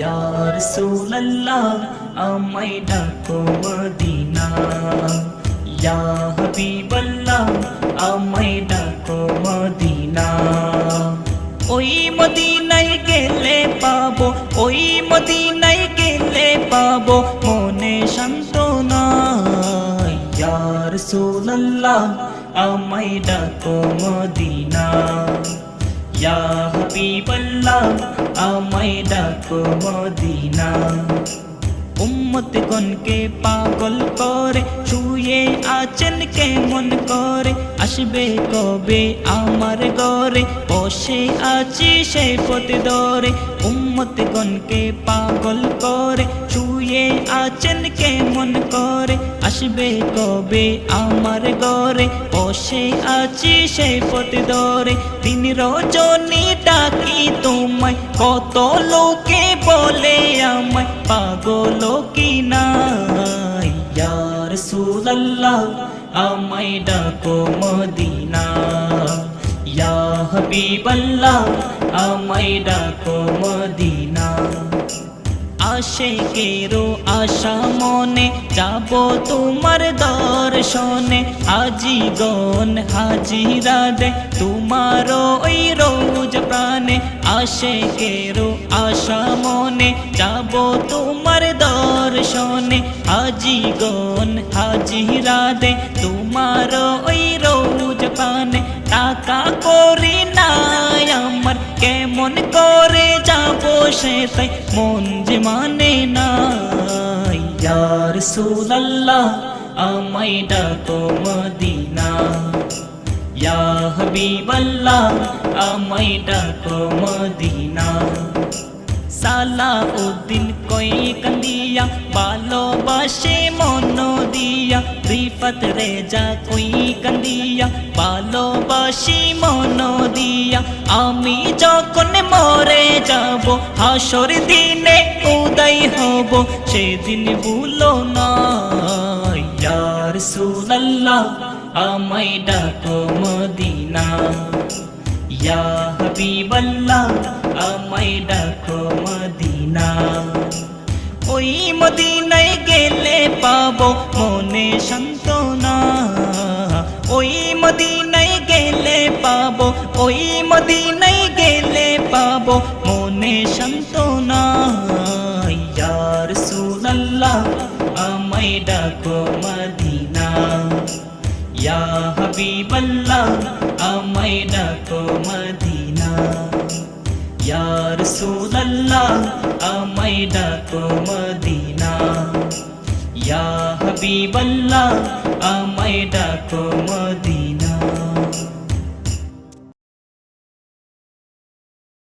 ইয়া রাসূলুল্লাহ আমায় ডাকো মদিনা ইয়া হাবিবাল্লাহ আমায় ডাকো মদিনা ওই মদিনায় গেলে পাবো ওই মদিনায় গেলে পাবো মনে সান্ত্বনা ইয়া রাসূলুল্লাহ আমায় ডাকো মদিনা ইয়া হাবিবাল্লাহ আমায় ডাকো মদিনা উম্মতগণকে পাগল করে শুয়ে আছেন কেমন করে আসবে কবে আমার ঘরে বসে আছি সেই পথ ধরে উম্মতগণকে পাগল করে শুয়ে আছেন কেমন করে আসবে কবে আমার ঘরে বসে আছি সেই পথ ধরে দিন রজনী ডাকি তোমায় কত লোকে বলে আমায় পাগল কিনা ইয়া রাসূলুল্লাহ আমায় ডাকো মদিনা ইয়া হাবিবাল্লাহ আমায় ডাকো মদিনা আশিকেরও আশা মনে যাব তোমার দর্শনে আজীবন হাজিরা দে তোমার ওই রোজ প্রাণে আশিকেরও আশা মনে যাব তোমার দর্শনে আজীবন হাজিরা দে তোমার ওই রোজ প্রাণে টাকা করি নাই আমার কেমন করে যাব সে তাই মন যে মানে না ইয়া রাসূলুল্লাহ আমায় ডাকো মদিনা ইয়া হাবিবাল্লাহ আমায় ডাকো মদিনা সালাউদ্দিন কই কান্দিয়া ভালোবাসে মন দিয়া রিফাত রেজা কই কান্দিয়া ভালোবাসি মন দিয়া আমি যখন মরে যাব হাসর দিনে উদয় হব সেদিন ভুলো না ইয়া রাসূলুল্লাহ আমায় ডাকো মদিনা ইয়া হাবিবাল্লাহ আমায় ডাকো মদিনা ওই মদিনায় গেলে পাবো মনে সান্ত্বনা ওই মদিনায় গেলে পাবো ওই মদিনায় গেলে পাবো মনে সান্ত্বনা ইয়া রাসূলুল্লাহ আমায় ডাকো মদিনা ইয়া হাবিবাল্লাহ আমায় ডাকো মদিনা ইয়া রাসূলুল্লাহ আমায় ডাকো মদিনা ইয়া হাবিবাল্লাহ আমায় ডাকো মদিনা।